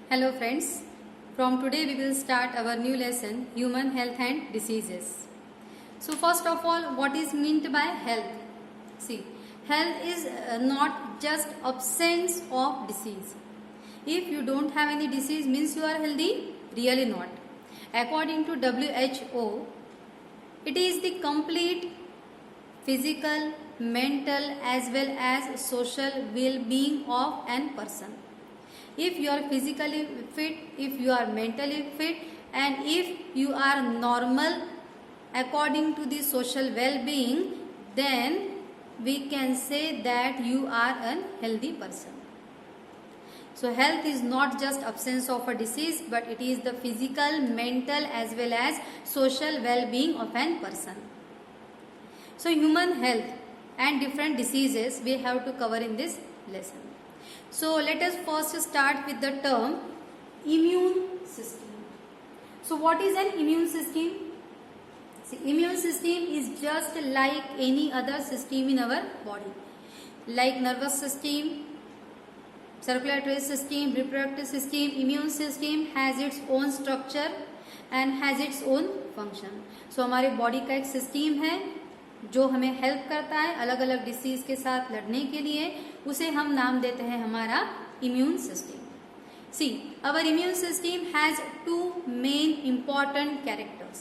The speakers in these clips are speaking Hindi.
Hello friends, from today we will start our new lesson, Human Health and Diseases. So first of all, what is meant by health? See, health is not just absence of disease. If you don't have any disease means you are healthy? Really not. According to WHO, it is the complete physical, mental as well as social well-being of an person. If you are physically fit, if you are mentally fit, and if you are normal according to the social well-being, then we can say that you are a healthy person. So health is not just absence of a disease, but it is the physical, mental as well as social well-being of an person. So human health and different diseases we have to cover in this lesson. So let us first start with the term immune system. So what is an immune system? See, immune system is just like any other system in our body, like nervous system, circulatory system, reproductive system. Immune system has its own structure and has its own function. So हमारे बॉडी का एक सिस्टम है जो हमें हेल्प करता है अलग अलग डिसीज के साथ लड़ने के लिए, उसे हम नाम देते हैं हमारा immune system. See, our immune system has two main important characters.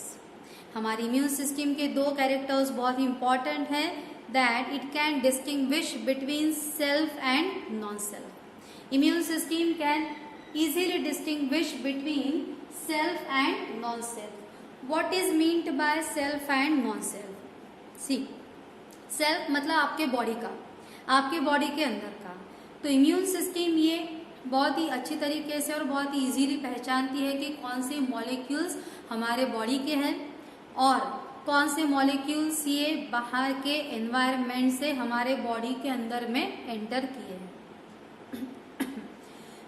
हमारे इम्यून सिस्टम के दो कैरेक्टर्स बहुत इंपॉर्टेंट हैं, that it can distinguish between self and non self. Immune system can easily distinguish between self and non self. What is meant by self and non self? See, self मतलब आपके बॉडी का, आपके बॉडी के अंदर का. तो इम्यून सिस्टम ये बहुत ही अच्छी तरीके से और बहुत ही इजीली पहचानती है कि कौन से मॉलिक्यूल्स हमारे बॉडी के हैं और कौन से मॉलिक्यूल्स ये बाहर के एनवायरनमेंट से हमारे बॉडी के अंदर में एंटर किए हैं.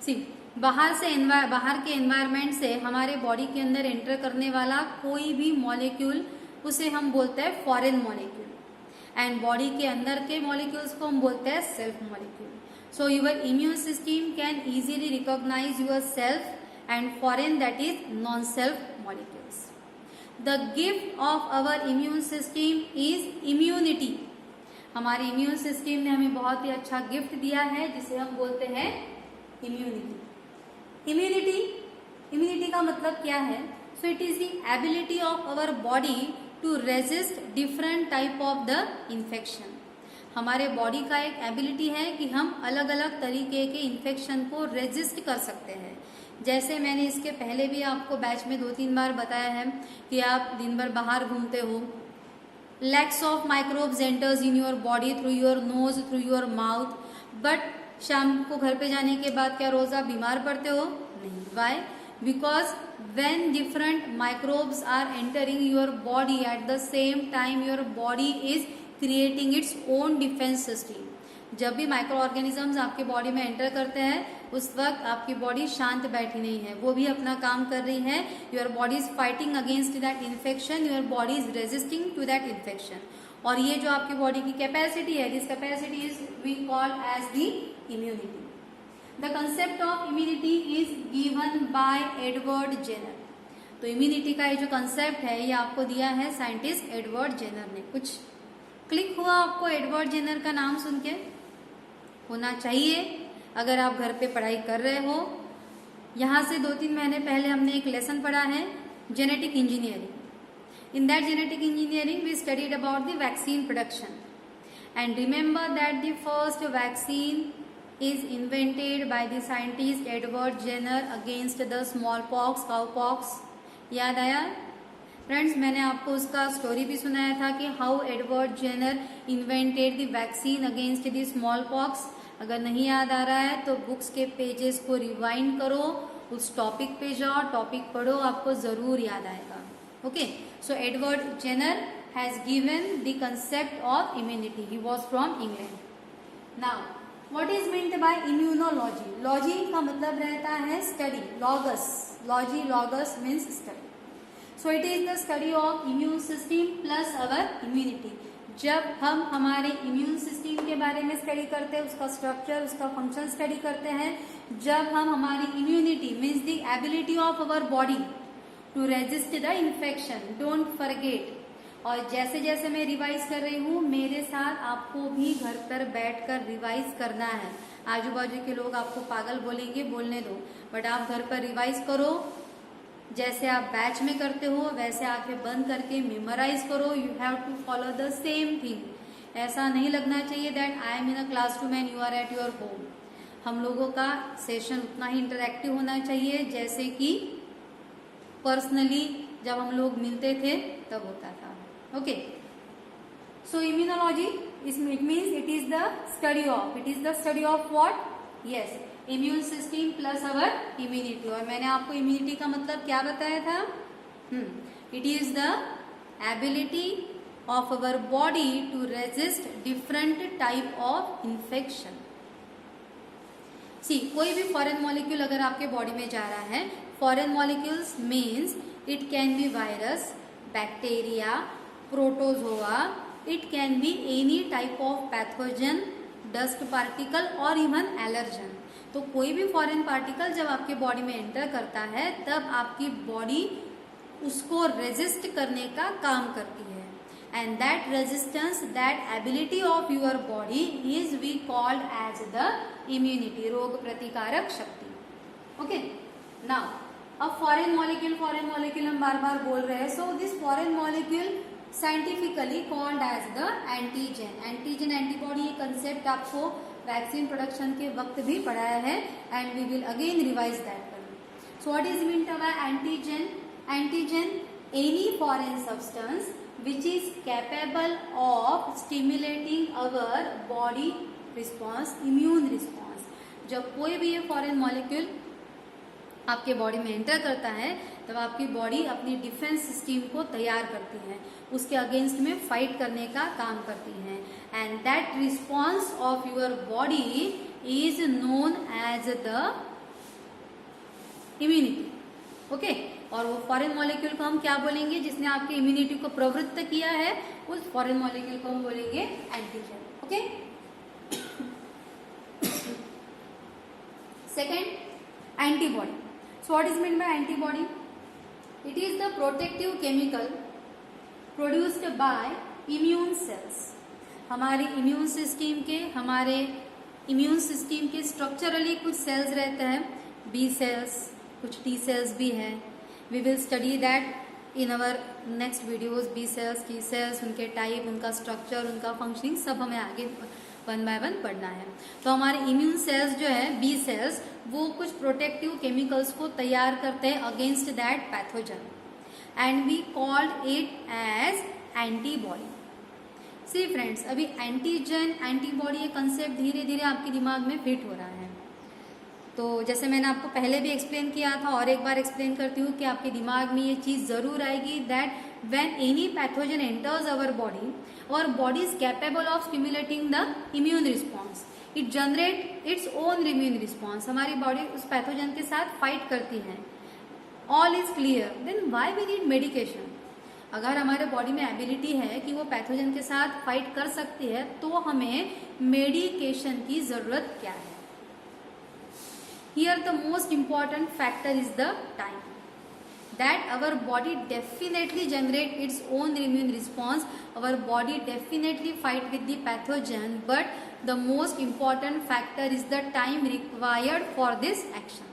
सी, बाहर के एनवायरनमेंट से हमारे बॉडी के अंदर एंटर करने वाला कोई भी मॉलिक्यूल उसे हम बोलते हैं फॉरेन मॉलिक्यूल, एंड बॉडी के अंदर के मॉलिक्यूल्स को हम बोलते हैं self molecule. So your immune system can easily recognise your self and foreign, that is non self molecules. The gift of our immune system is immunity. हमारे इम्यून सिस्टम ने हमें बहुत ही अच्छा गिफ्ट दिया है जिसे हम बोलते हैं इम्यूनिटी. इम्यूनिटी का मतलब क्या है? So it is the ability of our body to resist different type of the infection. हमारे बॉडी का एक एबिलिटी है कि हम अलग अलग तरीके के इन्फेक्शन को रेजिस्ट कर सकते हैं. जैसे मैंने इसके पहले भी आपको बैच में 2-3 बार बताया है कि आप दिन भर बाहर घूमते हो, lakhs of microbes enters in your body through your nose, through your mouth, but शाम को घर पे जाने के बाद क्या रोज आप बीमार पड़ते हो? नहीं. Y? Because when different microbes are entering your body at the same time, your body is creating its own defense system. जब भी माइक्रो ऑर्गेनिजम्स आपके बॉडी में एंटर करते हैं उस वक्त आपकी बॉडी शांत बैठी नहीं है, वो भी अपना काम कर रही है. Your body is fighting against that infection, your body is resisting to that infection. और ये जो आपकी बॉडी की कैपेसिटी है, this capacity is we call as the immunity. The concept of immunity is given by Edward Jenner. तो इम्यूनिटी का ये जो कंसेप्ट है ये आपको दिया है साइंटिस्ट एडवर्ड जेनर ने. कुछ क्लिक हुआ आपको एडवर्ड जेनर का नाम सुन के? होना चाहिए अगर आप घर पे पढ़ाई कर रहे हो. यहाँ से 2-3 महीने पहले हमने एक लेसन पढ़ा है genetic engineering. In that genetic engineering we studied about the vaccine production and remember that the first vaccine is invented by the scientist Edward Jenner against the smallpox, cowpox. याद आया फ्रेंड्स? मैंने आपको उसका स्टोरी भी सुनाया था कि how Edward Jenner invented the vaccine against the smallpox. अगर नहीं याद आ रहा है तो बुक्स के पेजेस को रिवाइंड करो, उस टॉपिक पे जाओ, टॉपिक पढ़ो, आपको जरूर याद आएगा. Okay, so Edward Jenner has given the concept of immunity. He was from England. Now What is meant by immunology? Logy का मतलब रहता है study. Logos means study. So it is the study of immune system plus our immunity. जब हम हमारे इम्यून सिस्टम के बारे में स्टडी करते हैं, उसका स्ट्रक्चर, उसका फंक्शन स्टडी करते हैं, जब हम हमारी immunity means the ability of our body to resist the infection, don't forget. और जैसे जैसे मैं रिवाइज कर रही हूँ, मेरे साथ आपको भी घर पर बैठकर रिवाइज करना है। आजू बाजू के लोग आपको पागल बोलेंगे, बोलने दो, बट आप घर पर रिवाइज करो। जैसे आप बैच में करते हो वैसे आंखें बंद करके मेमोराइज करो। You have to follow the same thing. ऐसा नहीं लगना चाहिए that I am in a classroom and you are at your home. हम लोगों का सेशन उतना ही इंटरैक्टिव होना चाहिए जैसे कि पर्सनली जब हम लोग मिलते थे तब होता था। Okay, so immunology it means it is the study of what? Yes, immune system plus our immunity. और मैंने आपको इम्यूनिटी का मतलब क्या बताया था? It is the ability of our body to resist different type of infection. See, कोई भी फॉरेन मॉलिक्यूल अगर आपके बॉडी में जा रहा है, foreign molecules means it can be virus, bacteria, protozoa, it can be any type of pathogen, dust particle और इवन एलर्जन। तो कोई भी फॉरेन पार्टिकल जब आपके बॉडी में एंटर करता है तब आपकी बॉडी उसको रेजिस्ट करने का काम करती है। And that resistance, that ability of your body is we called as the immunity, रोग प्रतिकारक शक्ति। ओके, नाउ अब फॉरेन मॉलिक्यूल हम बार बार बोल रहे हैं। So this foreign molecule scientifically called as the antigen. Antigen antibody, ये कंसेप्ट आपको वैक्सीन प्रोडक्शन के वक्त भी पढ़ाया है and we will again revise that. So what is meant by antigen? Antigen any foreign substance which is capable of stimulating our body response, immune response। जब कोई भी ये फॉरेन मॉलिक्यूल आपके बॉडी में एंटर करता है तब आपकी बॉडी अपनी डिफेंस सिस्टम को तैयार करती है, उसके अगेंस्ट में फाइट करने का काम करती है। And that response of your body is known as the immunity. Okay, और वो फॉरेन मॉलिक्यूल को हम क्या बोलेंगे? जिसने आपकी इम्यूनिटी को प्रवृत्त किया है, उस फॉरेन मॉलिक्यूल को हम बोलेंगे antigen. Okay, second, antibody. So what is mean by antibody? It is the protective chemical produced by immune cells. हमारे इम्यून सिस्टम के स्ट्रक्चरली कुछ सेल्स रहते हैं, बी सेल्स, कुछ टी सेल्स भी हैं। We will study that in our next videos. B cells, T cells, उनके टाइप, उनका स्ट्रक्चर, उनका फंक्शनिंग सब हमें आगे वन बाय वन पढ़ना है। तो हमारे इम्यून सेल्स जो है, बी सेल्स, वो कुछ प्रोटेक्टिव केमिकल्स को तैयार करते हैं against that pathogen and we called it as antibody. See friends, अभी एंटीजन, एंटीबॉडी ये कंसेप्ट धीरे धीरे आपके दिमाग में फिट हो रहा है। तो जैसे मैंने आपको पहले भी एक्सप्लेन किया था और एक बार एक्सप्लेन करती हूँ कि आपके दिमाग में ये चीज़ जरूर आएगी that when any pathogen enters our body, और body is capable of stimulating the immune response, it generate its own immune response. हमारी बॉडी उस पैथोजन के साथ फाइट करती है। All is clear, then why we need medication? अगर हमारे बॉडी में एबिलिटी है कि वो पैथोजन के साथ फाइट कर सकती है तो हमें मेडिकेशन की जरूरत क्या है? Here the most important factor is the time, that our body definitely generate its own immune response, our body definitely fight with the pathogen, but the most important factor is the time required for this action।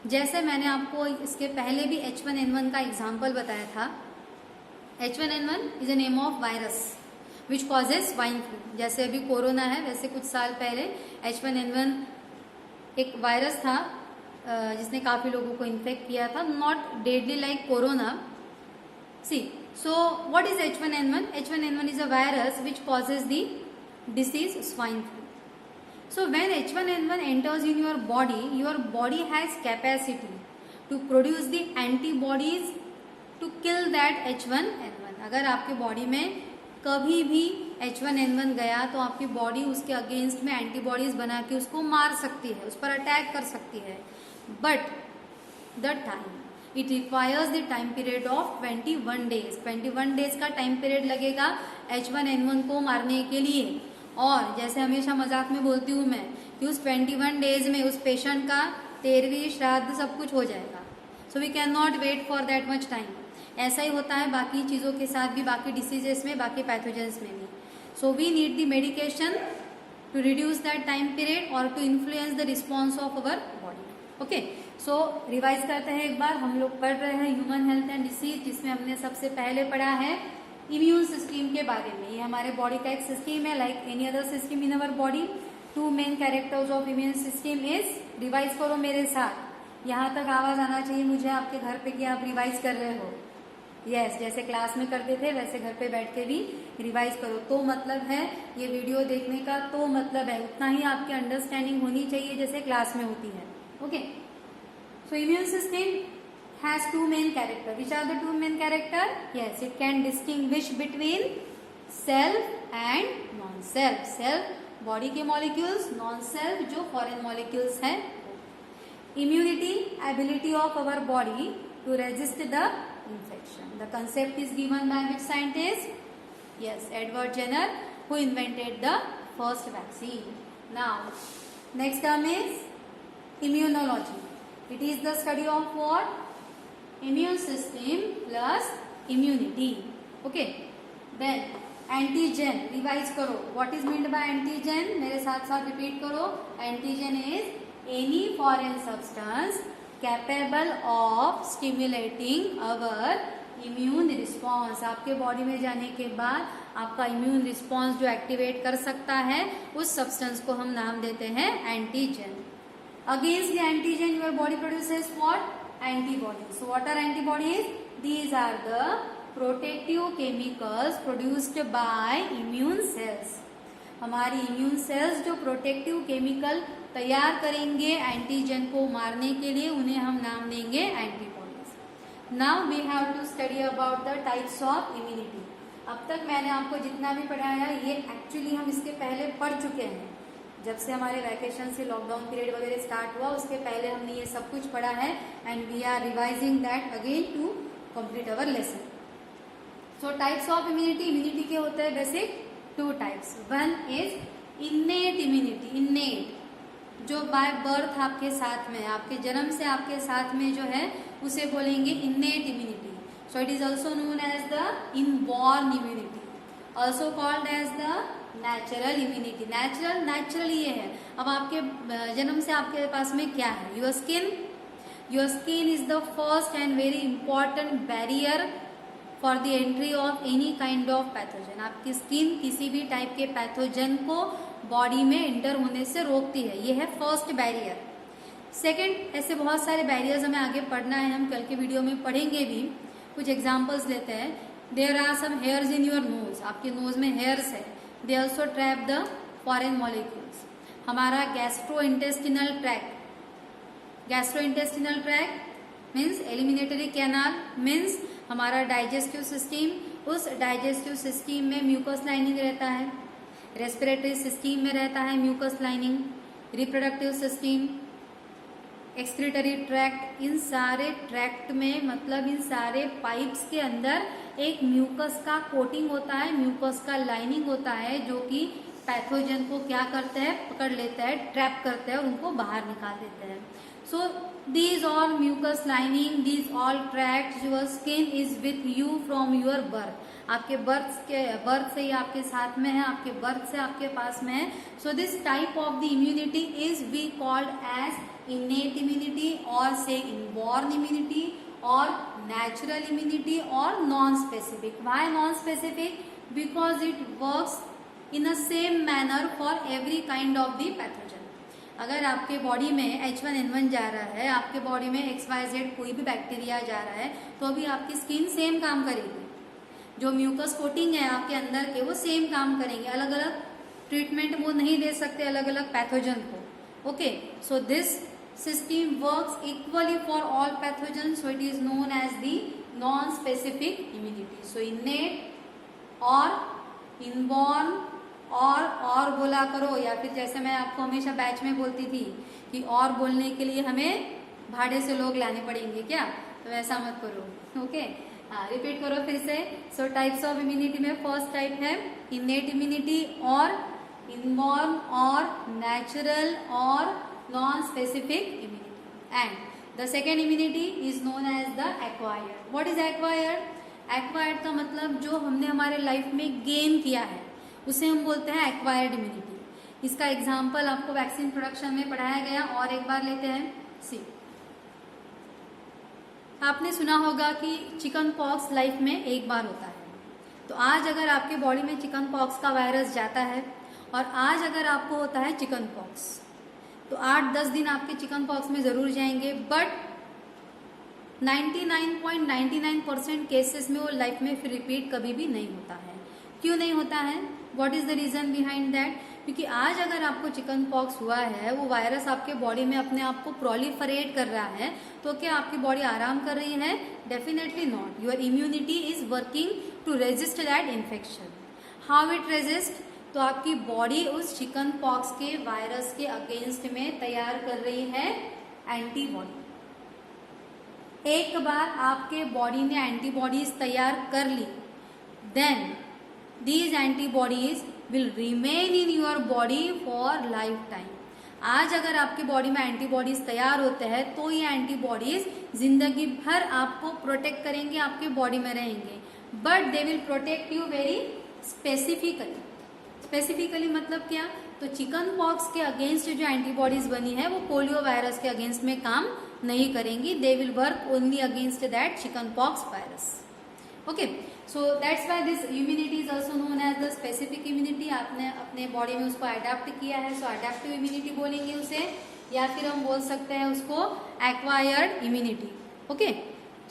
जैसे मैंने आपको इसके पहले भी H1N1 का एग्जाम्पल बताया था। H1N1 is a name of virus which causes swine flu। जैसे अभी कोरोना है वैसे कुछ साल पहले H1N1 एक वायरस था जिसने काफी लोगों को इन्फेक्ट किया था, not deadly like corona. See, so what is H1N1? H1N1 is a virus which causes the disease swine flu. So when H1N1 enters in your body has capacity to produce the antibodies to kill that H1N1। अगर आपके बॉडी में कभी भी H1N1 गया तो आपकी बॉडी उसके अगेंस्ट में एंटीबॉडीज बना के उसको मार सकती है, उस पर अटैक कर सकती है। But the time it requires the time period of 21 days. 21 days का टाइम पीरियड लगेगा H1N1 को मारने के लिए। और जैसे हमेशा मजाक में बोलती हूँ मैं कि उस 21 डेज में उस पेशेंट का 13वीं श्राद्ध सब कुछ हो जाएगा। So we can not wait for that much time. ऐसा ही होता है बाकी चीज़ों के साथ भी, बाकी डिसीजेस में, बाकी पैथोजेंस में भी। So we need the medication to reduce that time period और to influence the response of our body. Okay, so revise करते हैं एक बार। हम लोग पढ़ रहे हैं ह्यूमन हेल्थ एंड डिसीज, जिसमें हमने सबसे पहले पढ़ा है इम्यून सिस्टम के बारे में। ये हमारे बॉडी का एक सिस्टम है, like any other system in our body. Two main characters of immune system is, revise करो मेरे साथ, यहाँ तक आवाज आना चाहिए मुझे आपके घर पे कि आप रिवाइज कर रहे हो। यस, जैसे क्लास में करते थे वैसे घर पे बैठ के भी रिवाइज करो। तो मतलब है ये वीडियो देखने का, तो मतलब है उतना ही आपकी अंडरस्टैंडिंग होनी चाहिए जैसे क्लास में होती है। Okay, so immune system has two main character. Which are the two main character? Yes, it can distinguish between self and non-self. Self body के molecules, non-self जो foreign molecules हैं। Immunity, ability of our body to resist the infection. The concept is given by which scientist? Yes, Edward Jenner, who invented the first vaccine. Now, next term is immunology. It is the study of what? Immune system plus immunity. Okay, then antigen, revise करो। What is meant by antigen? मेरे साथ साथ रिपीट करो। Antigen is any foreign substance capable of stimulating our immune response. आपके बॉडी में जाने के बाद आपका इम्यून रिस्पॉन्स जो एक्टिवेट कर सकता है, उस सब्सटेंस को हम नाम देते हैं antigen. Against the antigen your body produces what? Antibodies. So what are antibodies? These are the protective chemicals produced by immune cells. हमारी इम्यून सेल्स जो प्रोटेक्टिव केमिकल तैयार करेंगे एंटीजन को मारने के लिए, उन्हें हम नाम देंगे antibodies. Now we have to study about the types of immunity. अब तक मैंने आपको जितना भी पढ़ाया ये एक्चुअली हम इसके पहले पढ़ चुके हैं। जब से हमारे वैकेशन से लॉकडाउन पीरियड वगैरह स्टार्ट हुआ उसके पहले हमने ये सब कुछ पढ़ा है, and we are revising that again to complete our lesson. So types of immunity, immunity के होते हैं basic two types. One is innate immunity. Innate जो बाय बर्थ आपके साथ में, आपके जन्म से आपके साथ में जो है, उसे बोलेंगे innate immunity. So it is also known as the inborn immunity, also called as the natural immunity. Natural ये है। अब आपके जन्म से आपके पास में क्या है? Your skin. Your skin is the first and very important barrier for the entry of any kind of pathogen. आपकी स्किन किसी भी टाइप के पैथोजन को बॉडी में एंटर होने से रोकती है, ये है फर्स्ट बैरियर। सेकेंड, ऐसे बहुत सारे बैरियर्स हमें आगे पढ़ना है, हम कल के वीडियो में पढ़ेंगे भी। कुछ एग्जाम्पल्स लेते हैं। There are some hairs in your nose, आपके नोज में हेयर्स है। They also trap the foreign molecules. हमारा gastrointestinal tract, gastrointestinal tract means alimentary canal, means हमारा डाइजेस्टिव सिस्टम। उस डाइजेस्टिव सिस्टम में म्यूकस लाइनिंग रहता है, रेस्पिरेटरी सिस्टम में रहता है mucus lining, reproductive system, excretory tract, इन सारे ट्रैक्ट में मतलब इन सारे पाइप्स के अंदर एक म्यूकस का कोटिंग होता है, म्यूकस का लाइनिंग होता है, जो कि पैथोजन को क्या करता है, पकड़ लेता है, ट्रैप करता है और उनको बाहर निकाल देता है। So these all mucus lining, these all tract, your skin is with you from your birth. आपके बर्थ से ही आपके साथ में है, आपके बर्थ से आपके पास में है। So this type of the immunity is we called as innate immunity or say inborn immunity or natural immunity or non-specific. Why non-specific? Because it works in the same manner for every kind of the pathogen. अगर आपके बॉडी में H1N1 जा रहा है, आपके बॉडी में XYZ कोई भी बैक्टीरिया जा रहा है, तो अभी आपकी स्किन सेम काम करेगी। जो म्यूकस कोटिंग है आपके अंदर के, वो सेम काम करेंगे। अलग अलग ट्रीटमेंट वो नहीं दे सकते अलग अलग पैथोजन को। Okay, so this system works equally for all pathogens, so it is known as the non-specific immunity. So innate और inborn और बोला करो, या फिर जैसे मैं आपको हमेशा बैच में बोलती थी कि और बोलने के लिए हमें भाड़े से लोग लाने पड़ेंगे क्या? तो वैसा मत करो। ओके, हाँ रिपीट करो फिर से। सो टाइप्स ऑफ इम्यूनिटी में फर्स्ट टाइप है इनेट इम्यूनिटी और इनबॉर्न और नेचुरल और non specific immunity, and the second immunity is known as the acquired. What is acquired? Acquired का मतलब जो हमने हमारे लाइफ में गेन किया है उसे हम बोलते हैं एक्वायर्ड इम्यूनिटी। इसका एग्जाम्पल आपको वैक्सीन प्रोडक्शन में पढ़ाया गया, और एक बार लेते हैं। सी, आपने सुना होगा कि चिकन पॉक्स लाइफ में एक बार होता है। तो आज अगर आपके बॉडी में चिकन पॉक्स का वायरस जाता है और आज अगर आपको होता है चिकन पॉक्स, तो 8-10 दिन आपके चिकन पॉक्स में जरूर जाएंगे, बट 99.99% केसेस में वो लाइफ में फिर रिपीट कभी भी नहीं होता है। क्यों नहीं होता है? What is the reason behind that? क्योंकि आज अगर आपको चिकन पॉक्स हुआ है, वो वायरस आपके बॉडी में अपने आप को प्रोलिफरेट कर रहा है, तो क्या आपकी बॉडी आराम कर रही है? Definitely not. Your immunity is working to resist that infection. How it resist? तो आपकी बॉडी उस चिकन पॉक्स के वायरस के अगेंस्ट में तैयार कर रही है एंटीबॉडी। एक बार आपके बॉडी ने एंटीबॉडीज तैयार कर ली, then these antibodies will remain in your body for lifetime। आज अगर आपकी बॉडी में एंटीबॉडीज तैयार होते हैं तो ये एंटीबॉडीज जिंदगी भर आपको प्रोटेक्ट करेंगे, आपके बॉडी में रहेंगे, but they will protect you very specifically. Specifically मतलब क्या? तो चिकन पॉक्स के अगेंस्ट जो एंटीबॉडीज बनी है वो पोलियो वायरस के अगेंस्ट में काम नहीं करेंगी। They will work only against that chicken pox virus. Okay, so that's why this immunity is also known as the specific immunity. आपने अपने बॉडी में उसको अडेप्ट किया है, सो अडेप्टिव इम्यूनिटी बोलेंगे उसे, या फिर हम बोल सकते हैं उसको acquired immunity. Okay,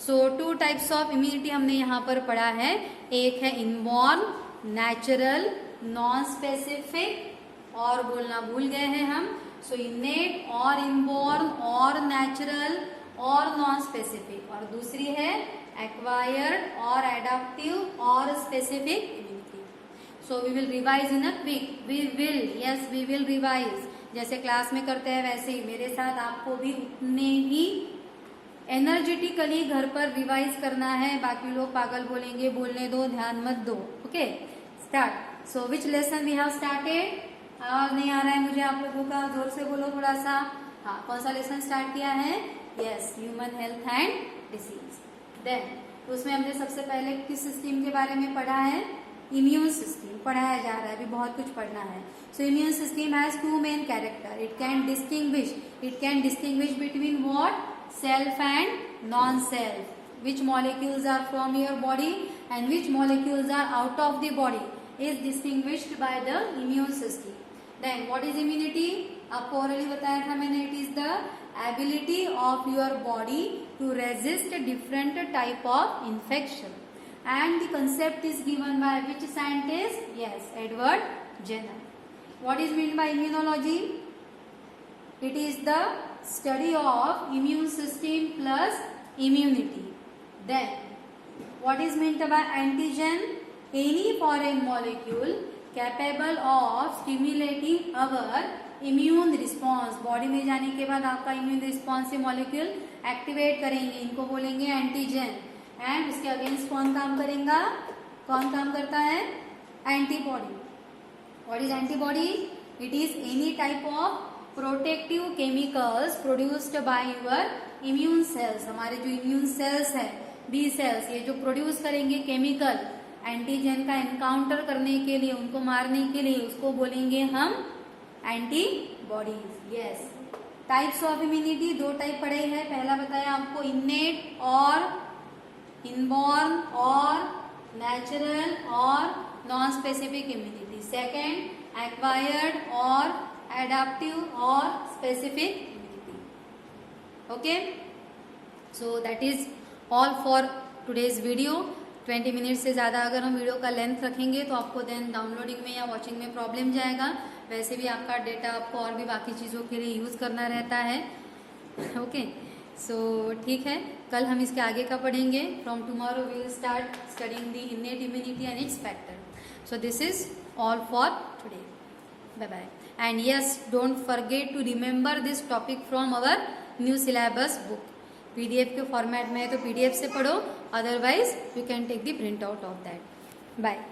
so 2 types of immunity हमने यहाँ पर पढ़ा है। एक है इनबॉर्न, नेचुरल, नॉन स्पेसिफिक, और बोलना भूल गए हैं हम। सो इनेट और इनबॉर्न और नेचुरल और नॉन स्पेसिफिक, और दूसरी है एक्वायर्ड और एडाप्टिव और specific immunity. So we will revise in a quick, we will revise. जैसे क्लास में करते हैं वैसे ही मेरे साथ आपको भी उतने ही एनर्जेटिकली घर पर रिवाइज करना है। बाकी लोग पागल बोलेंगे, बोलने दो, ध्यान मत दो। Okay, start. So which lesson we have started? आवाज नहीं आ रहा है मुझे आप लोगों का, जोर से बोलो थोड़ा सा। हाँ, कौन सा लेसन स्टार्ट किया है? Yes, human health and disease. Then उसमें हमने सबसे पहले किस सिस्टम के बारे में पढ़ा है? इम्यून सिस्टम पढ़ाया जा रहा है, अभी बहुत कुछ पढ़ना है। So immune system has 2 main character. It can distinguish between what? Self and non self. Which molecules are from your body and which molecules are out of the body is distinguished by the immune system. Then what is immunity? आपको ऑलरेडी बताया था मैंने, it is the ability of your body to resist different type of infection, and the concept is given by which scientist? Yes, Edward Jenner. What is meant by immunology? It is the study of immune system plus immunity. Then what is meant by antigen? Any foreign molecule capable of stimulating our immune response. Body में जाने के बाद आपका इम्यून रिस्पॉन्स से मॉलिक्यूल एक्टिवेट करेंगे, इनको बोलेंगे एंटीजन। एंड उसके अगेंस्ट कौन काम करेगा? कौन काम करता है? Antibody. What is antibody? It is any type of protective chemicals produced by your immune cells. हमारे जो इम्यून सेल्स है, बी सेल्स, ये जो प्रोड्यूस करेंगे केमिकल एंटीजन का एनकाउंटर करने के लिए, उनको मारने के लिए, उसको बोलेंगे हम antibodies. Yes, types of immunity 2 type पढ़े हैं। पहला बताया आपको इनेट और इनबॉर्न और नेचुरल और non specific immunity. Second acquired और एडाप्टिव और specific immunity. Okay, so that is all for today's video. 20 minute से ज़्यादा अगर हम वीडियो का लेंथ रखेंगे तो आपको देन डाउनलोडिंग में या वॉचिंग में प्रॉब्लम जाएगा। वैसे भी आपका डेटा आपको और भी बाकी चीज़ों के लिए यूज़ करना रहता है। ओके, सो ठीक है, कल हम इसके आगे का पढ़ेंगे। From tomorrow we will start studying the innate immunity and its factor. So this is all for today. Bye bye, and yes, don't forget to remember this topic from our new syllabus book. PDF के फॉर्मेट में है तो PDF से पढ़ो, otherwise you can take the print out of that. Bye.